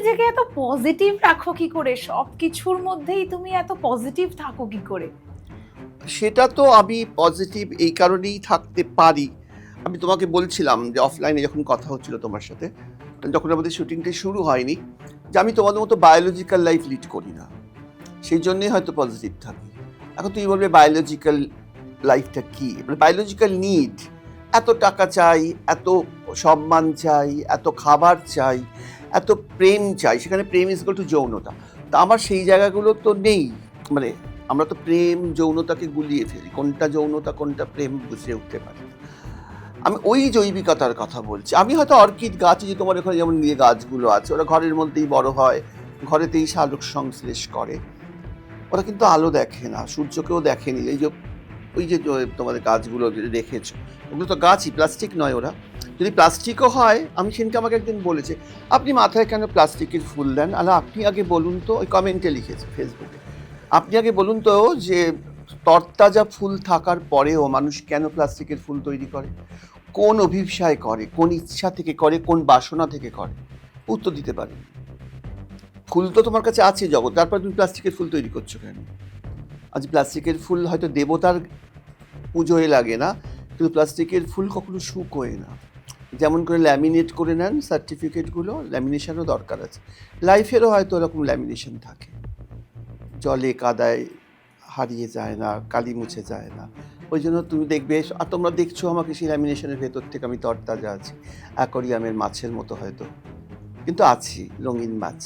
নিজেকে এত পজিটিভ রাখো কি করে? সবকিছুর মধ্যেই তুমি এত পজিটিভ থাকো কি করে? সেটা তো আমি পজিটিভ এই কারণেই থাকতে পারি। আমি তোমাকে বলছিলাম যে অফলাইনে যখন কথা হচ্ছিল তোমার সাথে, যখন আমাদের শুটিংটা শুরু হয়নি, যে আমি তোমাদের মতো বায়োলজিক্যাল লাইফ লিড করি না। সেই জন্যই হয়তো পজিটিভ থাকি। এখন তুমি বলবে বায়োলজিক্যাল লাইফটা কি? মানে বায়োলজিক্যাল নিড, এত টাকা চাই, এত সম্মান চাই, এত খাবার চাই, এত প্রেম চাই। সেখানে প্রেম ইজ ইকুয়াল টু যৌনতা। তা আমার সেই জায়গাগুলো তো নেই। মানে আমরা তো প্রেম যৌনতাকে গুলিয়ে ফেলি, কোনটা যৌনতা কোনটা প্রেম বুঝে উঠতে পারি না। আমি ওই জৈবিকতার কথা বলছি। আমি হয়তো অর্কিড গাছ, যে তোমার ওখানে যেমন নিয়ে গাছগুলো আছে, ওরা ঘরের মধ্যেই বড় হয়, ঘরেতেই সালোক সংশ্লেষ করে, ওরা কিন্তু আলো দেখে না, সূর্যকেও দেখেনি। এই যে ওই যে তোমাদের গাছগুলো রেখেছো, ওগুলো তো গাছই, প্লাস্টিক নয়। ওরা যদি প্লাস্টিকও হয়, আমি সেদিনকে আমাকে একদিন বলেছে, আপনি মাথায় কেন প্লাস্টিকের ফুল দেন? আলা আপনি আগে বলুন তো, ওই কমেন্টে লিখেছে ফেসবুকে, আপনি আগে বলুন তো যে তরতাজা ফুল থাকার পরেও মানুষ কেন প্লাস্টিকের ফুল তৈরি করে? কোন অভিপ্সায় করে, কোন ইচ্ছা থেকে করে, কোন বাসনা থেকে করে? উত্তর দিতে পারেন। ফুল তো তোমার কাছে আছে জগৎ, তারপর তুমি প্লাস্টিকের ফুল তৈরি করছো কেন? আজ প্লাস্টিকের ফুল হয়তো দেবতার পুজোয় লাগে না, কিন্তু প্লাস্টিকের ফুল কখনো শুকোয় না। যেমন করে ল্যামিনেট করে নেন সার্টিফিকেটগুলো, ল্যামিনেশনও দরকার আছে। লাইফেরও হয়তো এরকম ল্যামিনেশন থাকে, জলে কাদায় হারিয়ে যায় না, কালি মুছে যায় না। ওই জন্য তুমি দেখবে, আর তোমরা দেখছো আমাকে সেই ল্যামিনেশনের ভেতর থেকে আমি তরতাজা আছি, অ্যাকোরিয়ামের মাছের মতো হয়তো, কিন্তু আছি রঙিন মাছ।